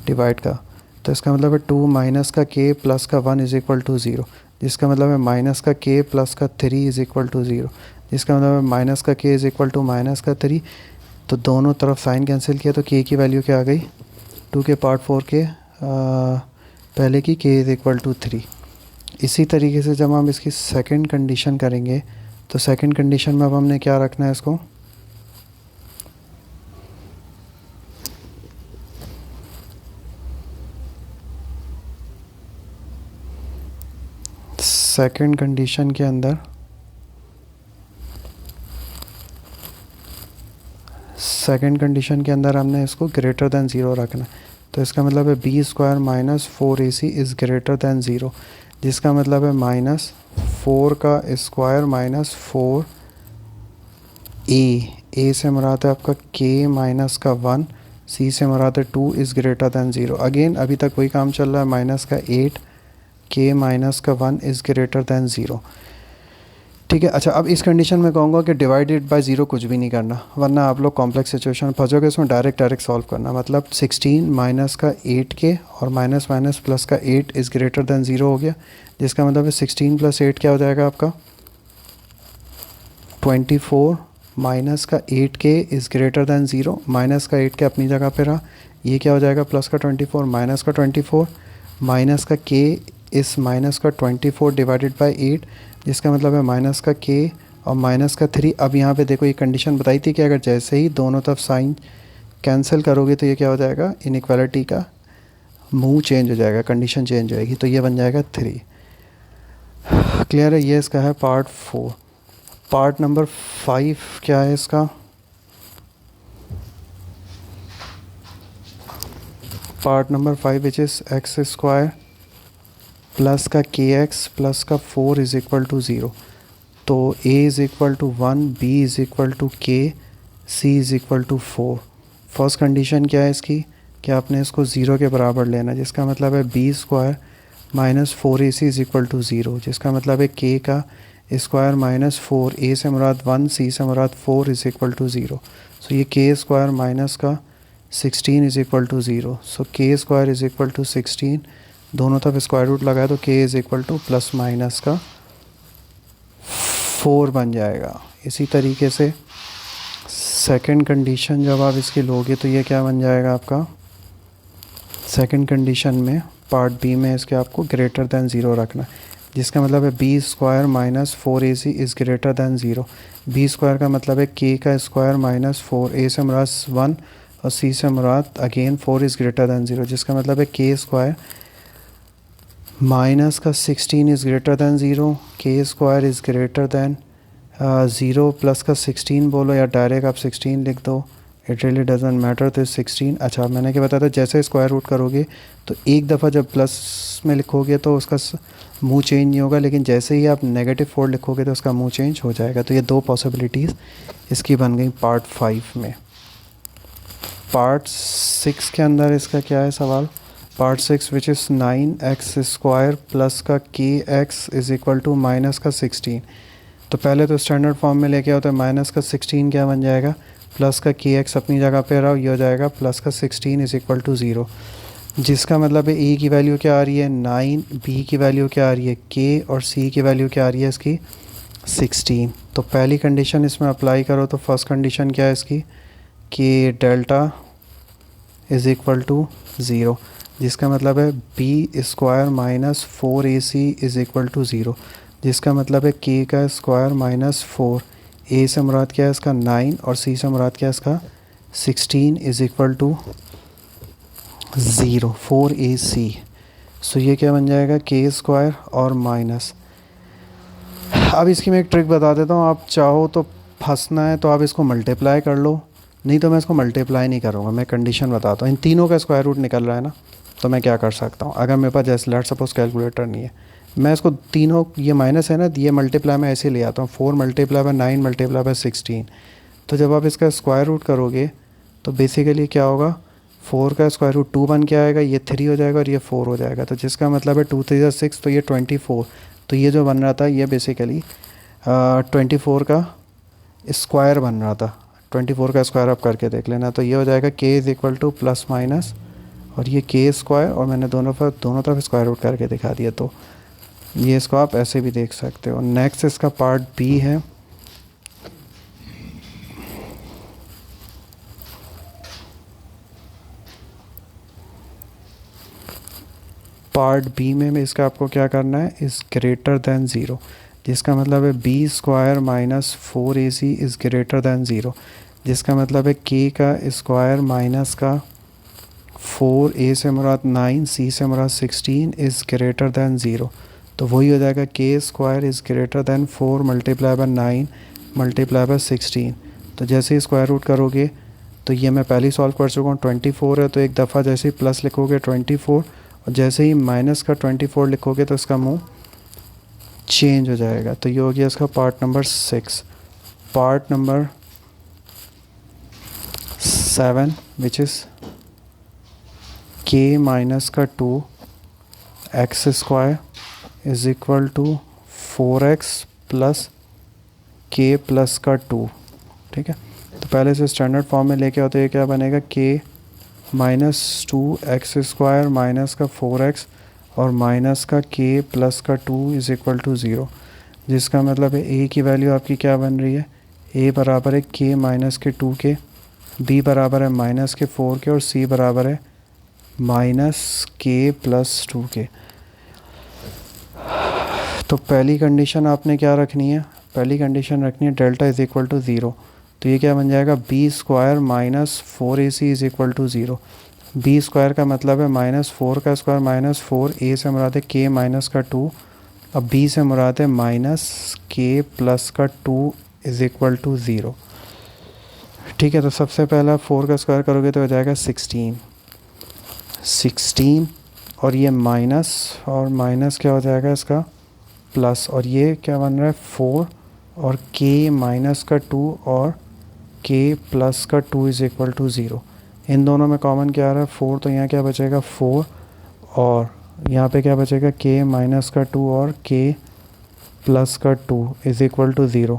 डिवाइड का, तो इसका मतलब है 2 माइनस का के प्लस का 1 इज़ इक्वल टू 0, जिसका मतलब है माइनस का के प्लस का 3 इज़ इक्वल टू 0, जिसका मतलब है माइनस का के इज़ इक्वल टू माइनस का 3। तो दोनों तरफ साइन कैंसिल किया तो के की वैल्यू क्या आ गई, 2 के पार्ट 4 के पहले की के इज़ इक्वल टू 3। इसी तरीके से जब हम इसकी सेकंड कंडीशन करेंगे तो सेकंड कंडीशन में अब हमने क्या रखना है इसको, सेकंड कंडीशन के अंदर हमने इसको ग्रेटर देन 0 रखना है। तो इसका मतलब है b square minus 4ac is greater than 0, जिसका मतलब है माइनस 4 का स्क्वायर माइनस 4a से मुराद है आपका k माइनस का 1, c से मुराद है 2 इज़ ग्रेटर देन 0। अगेन अभी तक वही काम चल रहा है, माइनस का 8 k माइनस का 1 इज़ ग्रेटर देन 0। ठीक है। अच्छा, अब इस कंडीशन में कहूँगा कि डिवाइडेड बाय 0 कुछ भी नहीं करना, वरना आप लोग कॉम्प्लेक्स सिचुएशन में फंसोगे। इसमें डायरेक्ट सॉल्व करना, मतलब 16 माइनस का 8k और माइनस माइनस प्लस का 8 इज़ ग्रेटर देन 0 हो गया, जिसका मतलब है 16 प्लस 8 क्या हो जाएगा आपका 24, माइनस का 8k is greater than 0, minus का 8k अपनी जगह पे रहा, ये क्या हो जाएगा प्लस का 24 माइनस का 24, माइनस का k इस माइनस का 24 डिवाइडेड बाय 8, जिसका मतलब है माइनस का k और माइनस का 3। अब यहाँ पे देखो ये कंडीशन बताई थी कि अगर जैसे ही दोनों तरफ साइन कैंसिल करोगे तो ये क्या हो जाएगा, इनइक्वालिटी का मुंह चेंज हो जाएगा, कंडीशन चेंज हो जाएगी, तो ये बन जाएगा 3। क्लियर है? ये इसका है पार्ट 4। पार्ट नंबर 5 क्या है इसका, part number 5 which is x square plus का के एक्स प्लस का 4 इज़ इक्वल टू 0। तो a is equal to 1, b is equal to k, c is equal to 4। First condition क्या है इसकी कि आपने इसको ज़ीरो के बराबर लेना, जिसका मतलब है b square minus 4ac is equal to zero, जिसका मतलब है के का स्क्वायर माइनस 4, ए से मुराद 1, सी से मुराद 4 इज़ इक्वल टू ज़ीरो। सो ये के स्क्वायर माइनस का 16 इज़ इक्वल टू ज़ीरो। सो के स्क्वायर इज़ इक्वल टू 16, दोनों तरफ स्क्वायर रूट लगाए तो के is equal two plus minus का 4 बन जाएगा। इसी तरीके से सेकंड कंडीशन जब आप इसकी लोगे तो ये क्या बन जाएगा आपका, सेकंड कंडीशन में पार्ट बी में इसके आपको ग्रेटर दैन ज़ीरो रखना है, जिसका मतलब है b square minus 4ac is greater than zero. B square का मतलब है के का स्क्वायर माइनस 4, ए से मुराद 1 और सी से मुराद again 4 is greater than zero, जिसका मतलब है के स्क्वायर माइनस का 16 is greater than zero, k square is greater than zero plus का 16 बोलो या डायरेक्ट आप 16 लिख दो, इट रियली डजेंट मैटर। तो 16, अच्छा मैंने क्या बताया था, जैसे स्क्वायर रूट करोगे तो एक दफ़ा जब प्लस में लिखोगे तो उसका मुंह चेंज नहीं होगा, लेकिन जैसे ही आप नेगेटिव 4 लिखोगे तो उसका मुंह चेंज हो जाएगा। तो ये दो पॉसिबिलिटीज़ इसकी बन गई पार्ट 5 में। पार्ट 6 के अंदर इसका क्या है सवाल, part 6 which is 9x square plus का k x is equal to minus का 16। तो पहले तो स्टैंडर्ड फॉर्म में लेके होता है, माइनस का 16 क्या बन जाएगा, प्लस का के एक्स अपनी जगह पे रहा, ये हो जाएगा प्लस का 16 इज़ इक्वल टू ज़ीरो, जिसका मतलब है ए की वैल्यू क्या आ रही है 9, बी की वैल्यू क्या आ रही है के, और सी की वैल्यू क्या आ रही है इसकी 16। तो पहली कंडीशन इसमें अप्लाई करो तो फर्स्ट कंडीशन क्या है इसकी कि delta is equal to zero, जिसका मतलब है b square minus 4ac is equal to zero, जिसका मतलब है के का स्क्वायर माइनस 4, ए से मुराद क्या है इसका 9 और सी से मुराद क्या है इसका 16 is equal to zero 4ac। So ये क्या बन जाएगा के स्क्वायर और माइनस। अब इसकी मैं एक ट्रिक बता देता हूँ, आप चाहो तो फंसना है तो आप इसको मल्टीप्लाई कर लो, नहीं तो मैं इसको मल्टीप्लाई नहीं करूँगा, मैं कंडीशन बताता हूँ। इन तीनों का स्क्वायर रूट निकल रहा है ना, तो मैं क्या कर सकता हूँ, अगर मेरे पास जैसे लेट सपोज कैलकुलेटर नहीं है, मैं इसको तीनों, ये माइनस है ना, ये मल्टीप्लाई मैं ऐसे ले आता हूँ, 4 मल्टीप्लाई बाय 9 मल्टीप्लाई बाय 16। तो जब आप इसका स्क्वायर रूट करोगे तो बेसिकली क्या होगा, 4 का स्क्वायर रूट 2 बन के आएगा, ये 3 हो जाएगा और ये 4 हो जाएगा, तो जिसका मतलब है 2 3 6, तो ये 24। तो ये जो बन रहा था ये बेसिकली 24 का स्क्वायर बन रहा था, 24 का स्क्वायर आप करके देख लेना। तो ये हो जाएगा के is equal two plus minus और ये के स्क्वायर, और मैंने दोनों तरफ स्क्वायर रूट करके दिखा दिया, तो ये इसको आप ऐसे भी देख सकते हो। नेक्स्ट इसका पार्ट बी है, पार्ट बी में इसका आपको क्या करना है, इज़ ग्रेटर दैन ज़ीरो, जिसका मतलब है b square minus 4ac is greater than zero, जिसका मतलब है के का स्क्वायर माइनस का 4, ए से मुराद 9, सी से मुराद 16 इज़ ग्रेटर दैन ज़ीरो। तो वही हो जाएगा के square is greater then 4 multiply by 9 multiply by 16। तो जैसे ही स्क्वायर रूट करोगे तो ये मैं पहले ही सॉल्व कर चुका हूँ, 24 है, तो एक दफ़ा जैसे ही प्लस लिखोगे 24, और जैसे ही माइनस का 24 लिखोगे तो इसका मुंह चेंज हो जाएगा। तो ये हो गया इसका part number 6। Part number 7 which is k minus का 2 x square is equal to 4x plus k plus का 2, ठीक है। तो पहले से स्टैंडर्ड फॉर्म में लेके आओ तो ये क्या बनेगा, के माइनस 2x स्क्वायर माइनस का 4x और माइनस का के प्लस का 2 इज़ इक्वल टू ज़ीरो, जिसका मतलब है ए की वैल्यू आपकी क्या बन रही है, ए बराबर है के माइनस के 2 के, बी बराबर है माइनस के 4 के, और सी बराबर है माइनस के प्लस 2 के। तो पहली कंडीशन आपने क्या रखनी है, पहली कंडीशन रखनी है delta is equal to zero. तो ये क्या बन जाएगा, b square minus 4ac is equal to zero. B square का मतलब है माइनस 4 का स्क्वायर माइनस 4, ए से मुराद है के माइनस का 2, अब बी से मुराद है माइनस के प्लस का 2 इज़ इक्वल टू ज़ीरो, ठीक है। तो सबसे पहला 4 का स्क्वायर करोगे तो हो जाएगा 16 और ये माइनस, और माइनस क्या हो जाएगा इसका प्लस, और ये क्या बन रहा है 4 और के माइनस का 2 और के प्लस का 2 इज़ इक्वल टू 0। इन दोनों में कॉमन क्या आ रहा है 4, तो यहाँ क्या बचेगा 4 और यहाँ पे क्या बचेगा के माइनस का 2 और के प्लस का 2 इज़ इक्वल टू 0,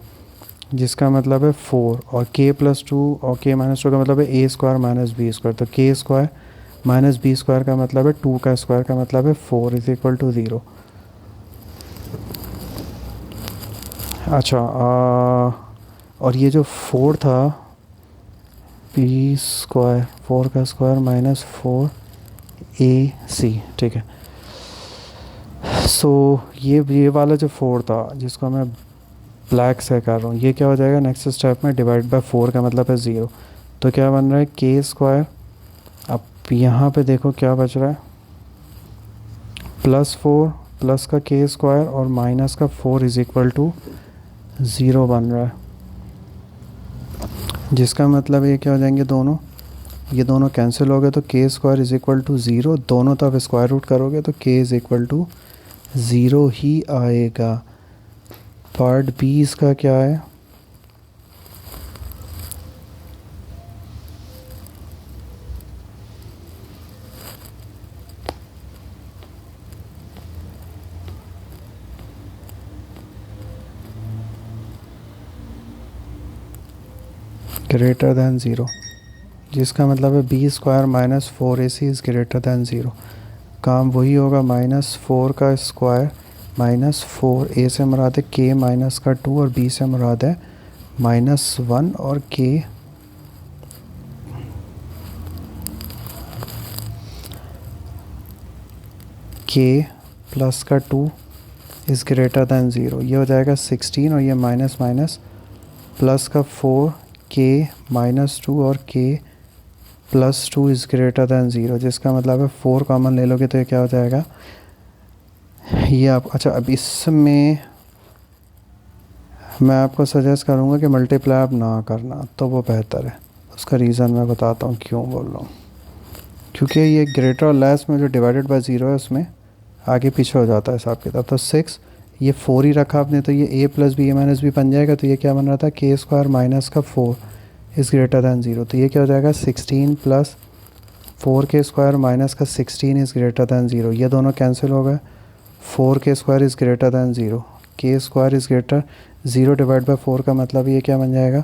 जिसका मतलब है 4 और के प्लस 2 और के माइनस 2 का मतलब है ए स्क्वायर माइनस बी स्क्वायर। तो के स्क्वायर माइनस बी स्क्वायर का मतलब है 2 का स्क्वायर का मतलब है 4 इज़ इक्वल टू 0। अच्छा और ये जो 4 था बी स्क्वायर 4 का स्क्वायर माइनस 4 ए सी, ठीक है। सो ये वाला जो 4 था जिसको मैं ब्लैक से कर रहा हूँ, ये क्या हो जाएगा नेक्स्ट स्टेप में डिवाइड बाय 4 का मतलब है 0। तो क्या बन रहा है के स्क्वायर, अब यहाँ पे देखो क्या बच रहा है प्लस 4 प्लस का के स्क्वायर और माइनस का 4 इज़ इक्वल टू 0 बन रहा है, जिसका मतलब ये क्या हो जाएंगे दोनों, ये दोनों कैंसिल हो गए तो के स्क्वायर इज़ इक्वल टू 0, दोनों तरफ स्क्वायर रूट करोगे तो के इज़ इक्वल टू 0 ही आएगा। पार्ट बी इसका क्या है, ग्रेटर दैन 0, जिसका मतलब है b square minus 4ac is greater than 0। काम वही होगा माइनस 4 का स्क्वायर माइनस 4, ए से मुराद है के माइनस का 2 और बी से मुराद है माइनस 1 और के प्लस का 2 इज़ ग्रेटर दैन 0। ये हो जाएगा 16 और ये माइनस माइनस प्लस का 4 के माइनस 2 और के प्लस 2 इज़ ग्रेटर दैन 0, जिसका मतलब है 4 कॉमन ले लोगे तो ये क्या हो जाएगा ये आप। अच्छा अब इसमें मैं आपको सजेस्ट करूँगा कि मल्टीप्लाई आप ना करना तो वो बेहतर है। उसका रीज़न मैं बताता हूँ क्यों बोल रहा हूँ, क्योंकि ये ग्रेटर और लेस में जो डिवाइडेड बाय 0 है उसमें आगे पीछे हो जाता है हिसाब किताब। तो 6 ये 4 ही रखा आपने तो ये a plus b a minus b बन जाएगा, तो ये क्या बन रहा था के स्क्वायर माइनस का 4 इज़ ग्रेटर दैन 0। तो ये क्या हो जाएगा 16 प्लस 4 के स्क्वायर माइनस का 16 इज़ ग्रेटर दैन 0। ये दोनों कैंसिल हो गए, 4 के square is greater than 0, k square is greater 0 divide by 4 का मतलब ये क्या बन जाएगा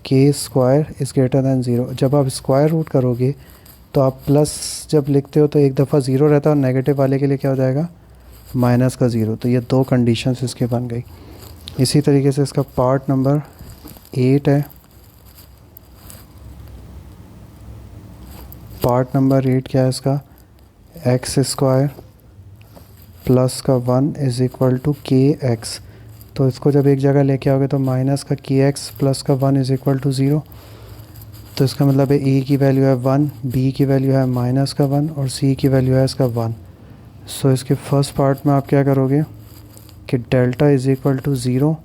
के स्क्वायर इज़ ग्रेटर दैन 0। जब आप स्क्वायर रूट करोगे तो आप प्लस जब लिखते हो तो एक दफ़ा 0 रहता है और नेगेटिव वाले के लिए क्या हो जाएगा माइनस का 0। तो ये दो कंडीशंस इसके बन गई। इसी तरीके से इसका पार्ट नंबर 8 है। पार्ट नंबर 8 क्या है इसका, एक्स स्क्वायर प्लस का 1 इज़ इक्वल टू के एक्स। तो इसको जब एक जगह लेके आओगे तो माइनस का के एक्स प्लस का 1 इज़ इक्वल टू 0। तो इसका मतलब है ए की वैल्यू है 1, बी की वैल्यू है माइनस का 1 और सी की वैल्यू है इसका 1। सो इसके फर्स्ट पार्ट में आप क्या करोगे कि डेल्टा इज़ इक्वल टू 0,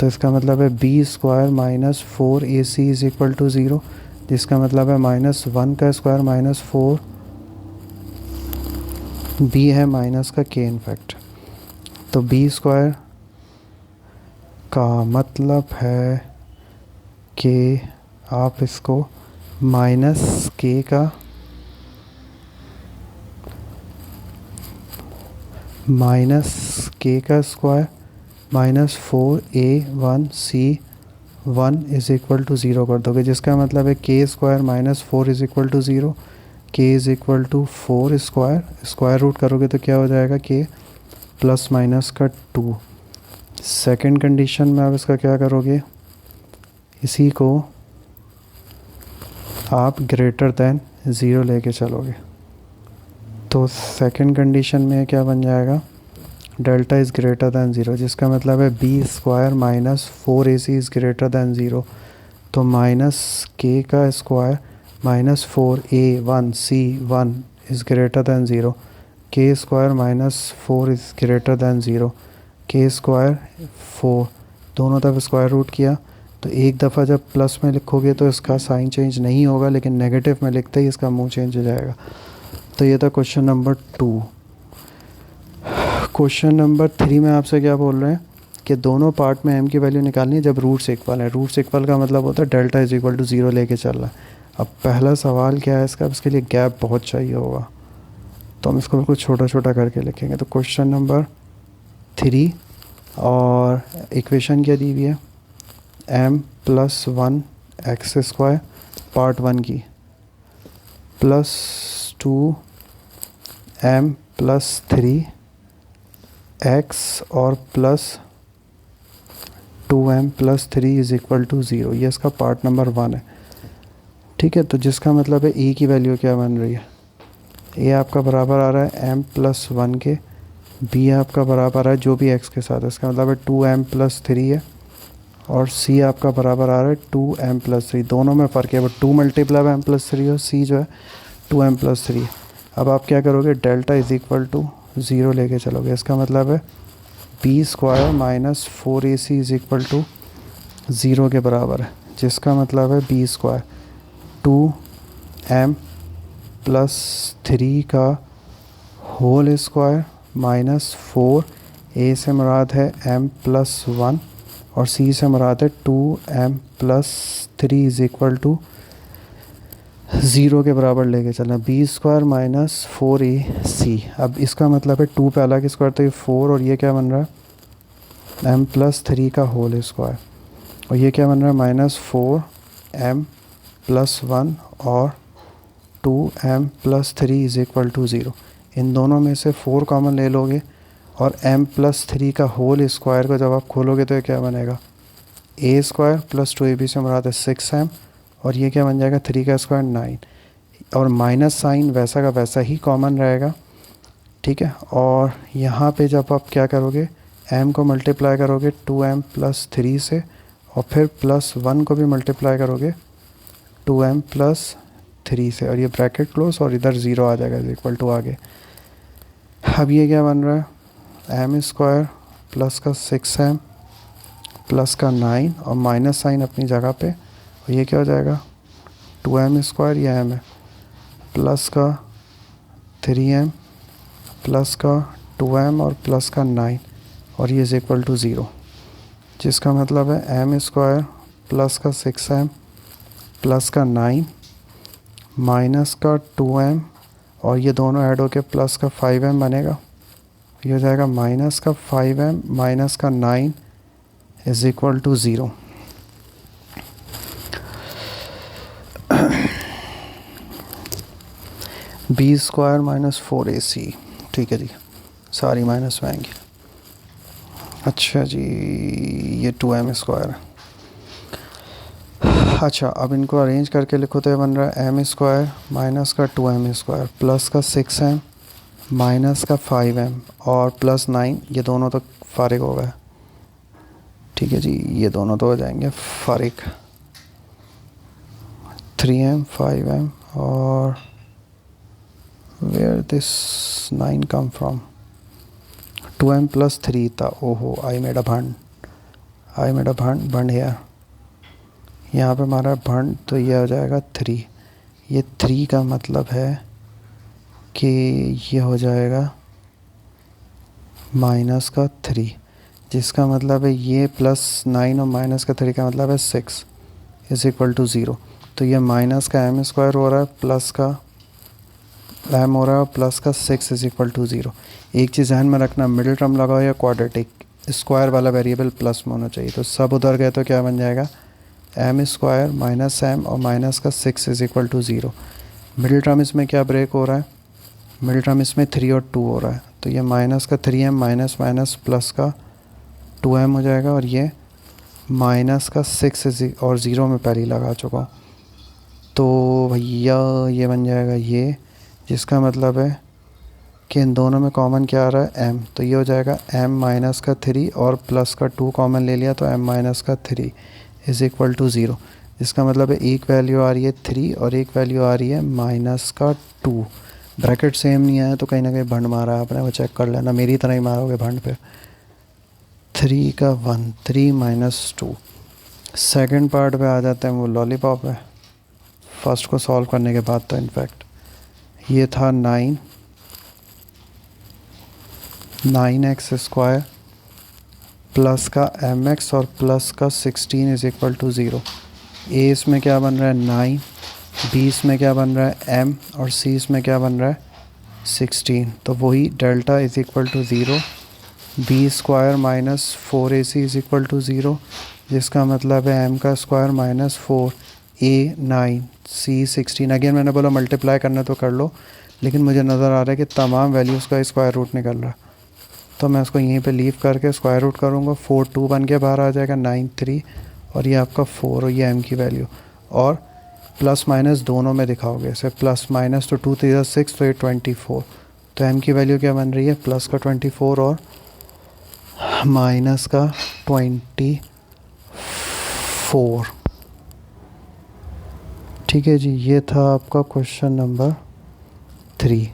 तो इसका मतलब है b square minus 4 a c is equal to 0, जिसका मतलब है माइनस 1 का स्क्वायर माइनस 4, बी है माइनस का के इनफैक्ट। तो बी स्क्वायर का मतलब है कि आप इसको माइनस के का square minus 4a1c1 is equal to 0 कर दोगे, जिसका मतलब है k square minus 4 is equal to 0, k is equal to 4 square root करोगे तो क्या हो जाएगा के प्लस माइनस का 2। सेकंड कंडीशन में आप इसका क्या करोगे, इसी को आप ग्रेटर दैन 0 लेके चलोगे। तो सेकंड कंडीशन में क्या बन जाएगा डेल्टा इज़ ग्रेटर दैन 0, जिसका मतलब है b square minus 4ac is greater than 0। तो माइनस के का square minus 4a1c1 is greater than 0, k square minus 4 is greater than 0, k square 4 दोनों तरफ स्क्वायर रूट किया। तो एक दफ़ा जब प्लस में लिखोगे तो इसका साइन चेंज नहीं होगा, लेकिन नेगेटिव में लिखते ही इसका मुंह चेंज हो जाएगा। तो ये था क्वेश्चन नंबर 2। क्वेश्चन नंबर 3 में आपसे क्या बोल रहे हैं कि दोनों पार्ट में m की वैल्यू निकालनी है जब रूट्स इक्वल है। रूट्स इक्वल का मतलब होता है डेल्टा इज इक्वल टू 0 लेके चल रहा है। अब पहला सवाल क्या है इसका, इसके लिए गैप बहुत चाहिए होगा, तो हम इसको बिल्कुल छोटा छोटा करके लिखेंगे। तो क्वेश्चन नंबर 3 और इक्वेशन क्या दी हुई है, m+1 एक्स स्क्वायर पार्ट 1 की +2m+3 एक्स और +2m+3 इज़ इक्वल टू 0, ये इसका पार्ट नंबर 1 है। ठीक है, तो जिसका मतलब है ए की वैल्यू क्या बन रही है, ए आपका बराबर आ रहा है m+1 के, बी आपका बराबर है जो भी एक्स के साथ है, इसका मतलब है 2m+3 है, और सी आपका बराबर आ रहा है 2m+3। दोनों में फ़र्क है, वो 2 मल्टीप्लाई m+3 और सी जो है 2m+3। अब आप क्या करोगे, डेल्टा इज़ इक्वल टू 0 लेके चलोगे। इसका मतलब है b square minus 4ac is equal to 0 के बराबर है, जिसका मतलब है बी स्क्वायर 2m+3 का होल स्क्वायर माइनस 4, ए से मुराद है m+1 और सी से मुराद है 2m+3 इज़ इक्वल टू 0 के बराबर लेके चलना, बी स्क्वायर माइनस 4ac। अब इसका मतलब है 2 पहला की स्क्वायर तो ये 4, और ये क्या बन रहा है m+3 का होल स्क्वायर, और ये क्या बन रहा है -4m+1 और 2m+3 इज़ इक्वल टू 0। इन दोनों में से 4 कॉमन ले लोगे, और m+3 का होल स्क्वायर को जब आप खोलोगे तो ये क्या बनेगा, a स्क्वायर प्लस 2ab से मुराद है 6m, और ये क्या बन जाएगा 3 का स्क्वायर 9, और माइनस साइन वैसा का वैसा ही कॉमन रहेगा। ठीक है, और यहाँ पे जब आप क्या करोगे, m को मल्टीप्लाई करोगे 2m+3 से, और फिर +1 को भी मल्टीप्लाई करोगे 2m+3 से, और ये ब्रैकेट क्लोज, और इधर 0 आ जाएगा इज इक्वल टू आगे। अब ये क्या बन रहा है, m स्क्वायर प्लस का 6m प्लस का 9 और माइनस साइन अपनी जगह पे, और ये क्या हो जाएगा 2m स्क्वायर, ये m है, प्लस का 3m प्लस का 2m और प्लस का 9, और ये इज़ इक्वल टू 0, जिसका मतलब है m स्क्वायर प्लस का 6m प्लस का 9 माइनस का 2m, और ये दोनों ऐड होके प्लस का 5m बनेगा, ये हो जाएगा माइनस का 5m माइनस का 9 is equal to 0। B square minus 4ac, ठीक है जी, सारी माइनस में आएंगी। अच्छा जी, ये 2m स्क्वायर है। अच्छा, अब इनको अरेंज करके लिखो तो ये बन रहा है m स्क्वायर माइनस का 2m स्क्वायर प्लस का 6m माइनस का 5m और प्लस 9, ये दोनों तो फारिग हो गए। ठीक है जी, ये दोनों तो हो जाएंगे फारिग, 3m 5m, और where this 9 come from, 2m+3 था, ओहो आई मेड अ भंड हेयर, यहाँ पे हमारा भंड, तो ये हो जाएगा 3। ये 3 का मतलब है कि ये हो जाएगा माइनस का 3, जिसका मतलब है ये +9 और माइनस का 3 का मतलब है 6 इज़ इक्वल टू 0। तो ये माइनस का m स्क्वायर हो रहा है, प्लस का m हो रहा है, प्लस का 6 इज़ इक्वल टू 0। एक चीज़ ध्यान में रखना, मिडिल टर्म लगाओ या क्वाड्रेटिक, स्क्वायर वाला वेरिएबल प्लस में होना चाहिए। तो सब उधर गए तो क्या बन जाएगा, m स्क्वायर माइनस m और माइनस का 6 is equal to 0। Middle term इसमें क्या ब्रेक हो रहा है, मिडिल टर्म इसमें 3 और 2 हो रहा है, तो ये माइनस का 3m माइनस माइनस प्लस का 2m हो जाएगा, और ये माइनस का 6 और 0 में पहले ही लगा चुका हूँ, तो भैया ये बन जाएगा ये, जिसका मतलब है कि इन दोनों में कॉमन क्या आ रहा है m, तो ये हो जाएगा m माइनस का 3 और प्लस का 2 कॉमन ले लिया तो m माइनस का 3 इज़ इक्वल टू 0। इसका मतलब है एक वैल्यू आ रही है 3 और एक वैल्यू आ रही है माइनस का 2। ब्रैकेट सेम नहीं आया तो कहीं ना कहीं भंड मारा है आपने, वो चेक कर लेना, मेरी तरह ही मारोगे भंड पे। 3 का 1, 3 माइनस 2। सेकेंड पार्ट पे आ जाते हैं, वो लॉलीपॉप है, फर्स्ट को सॉल्व करने के बाद। तो इनफैक्ट ये था 9x स्क्वायर प्लस का mx और प्लस का 16 इज़ इक्वल टू 0। ए इसमें क्या बन रहा है 9, बी इसमें क्या बन रहा है m, और सी इसमें क्या बन रहा है 16। तो वही delta is equal to 0, B square minus 4ac is equal to 0, जिसका मतलब है m का square minus 4, a 9, c 16। Again मैंने बोला मल्टीप्लाई करना तो कर लो, लेकिन मुझे नज़र आ रहा है कि तमाम वैल्यूज़ का स्क्वायर रूट निकल रहा है, तो मैं उसको यहीं पे लीव करके स्क्वायर रूट करूँगा। 4 2 बन के बाहर आ जाएगा, 9 3, और ये आपका 4, और ये m की वैल्यू। और प्लस माइनस दोनों में दिखाओगे, ऐसे प्लस माइनस तो 2 3 6, तो ये 24। तो m की वैल्यू क्या बन रही है, प्लस का 24 और माइनस का 24। ठीक है जी, ये था आपका क्वेश्चन नंबर 3।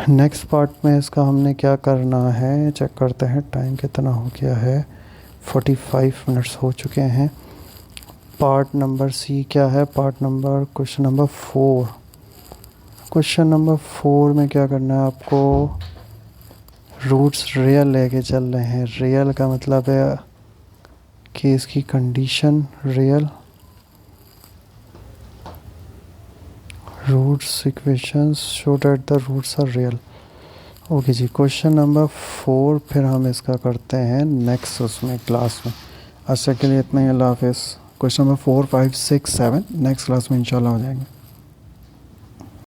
नेक्स्ट पार्ट में इसका हमने क्या करना है, चेक करते हैं टाइम कितना हो गया है। 45 मिनट्स हो चुके हैं। पार्ट नंबर सी क्या है, part number question number 4। Question number 4 में क्या करना है आपको, रूट्स रियल लेके चल रहे हैं। रियल का मतलब है कि इसकी condition real, roots equations show that the roots are real. Okay जी, क्वेश्चन नंबर 4 फिर हम इसका करते हैं नेक्स्ट उसमें क्लास में। आज तक के लिए इतना ही, अल्लाह हाफिज़। क्वेश्चन नंबर 4 5 6 7 नेक्स्ट क्लास में इंशाल्लाह हो जाएंगे।